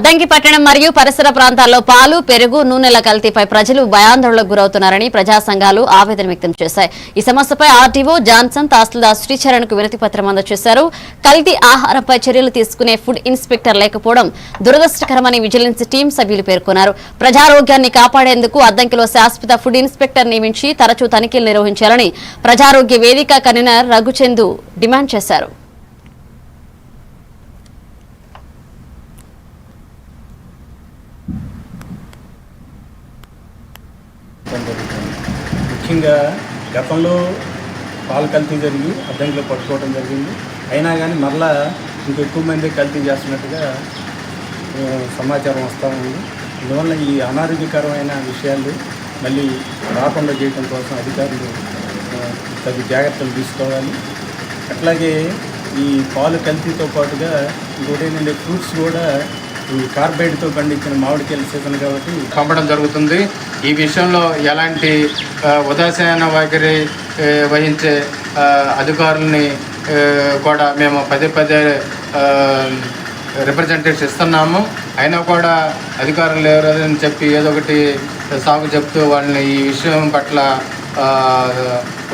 అద్దంకి పట్టణం మరియు పరిసర ప్రాంతాల్లో పాలు, పెరుగు, నూనెల కల్తీపై ప్రజలు భయాందోళనకు గురవుతున్నారని ప్రజా సంఘాలు ఆవేదన వ్యక్తం చేశాయి. ఈ సమస్యపై ఆర్టీఓ జాన్సన్, తహసీల్దార్ శ్రీచరణ్ కు వినతి పత్రం అందజేశారు. కల్తీ ఆహారంపై చర్యలు తీసుకునే ఫుడ్ ఇన్స్పెక్టర్ లేకపోవడం దురదృష్టకరమని విజిలెన్స్ టీం సభ్యులు పేర్కొన్నారు. ప్రజారోగ్యాన్ని కాపాడేందుకు అద్దంకిలో శాశ్వత ఫుడ్ ఇన్స్పెక్టర్ నియమించి తరచూ తనిఖీలు నిర్వహించాలని ప్రజారోగ్య వేదిక కన్వీనర్ రఘుచందు డిమాండ్ చేశారు. ముఖ్యంగా గతంలో పాలు కల్తీ జరిగి అద్దంకిలో పట్టుకోవడం జరిగింది. అయినా కానీ మరలా ఇంకెక్కువ మంది కల్తీ చేస్తున్నట్టుగా సమాచారం వస్తూ ఉంది. అందువల్ల ఈ అనారోగ్యకరమైన విషయాలు మళ్ళీ రాకుండా చేయడం కోసం అధికారులు తగు జాగ్రత్తలు తీసుకోవాలి. అట్లాగే ఈ పాలు కల్తీతో పాటుగా ఇంకోటి ఏంటంటే ఫ్రూట్స్ కూడా ఈ కార్బైడ్తో పండించిన మామిడికాయల సీజన్ కాబట్టి పంపడం జరుగుతుంది. ఈ విషయంలో ఎలాంటి ఉదాసీన వైఖరి వహించే అధికారులని కూడా మేము పదే పదే రిప్రజెంటేటివ్స్ ఇస్తున్నాము. అయినా కూడా అధికారులు ఎవరని చెప్పి ఏదో ఒకటి సాగు చెప్తూ వాళ్ళని ఈ విషయం పట్ల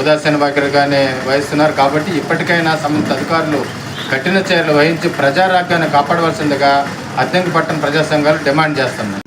ఉదాసీన వైఖరిగానే వహిస్తున్నారు. కాబట్టి ఇప్పటికైనా సంబంధిత అధికారులు కఠిన చర్యలు వహించి ప్రజారోగ్యాన్ని కాపాడవలసిందిగా అద్దంకి పట్టణ ప్రజా సంఘాలు డిమాండ్ చేస్తున్నాయి.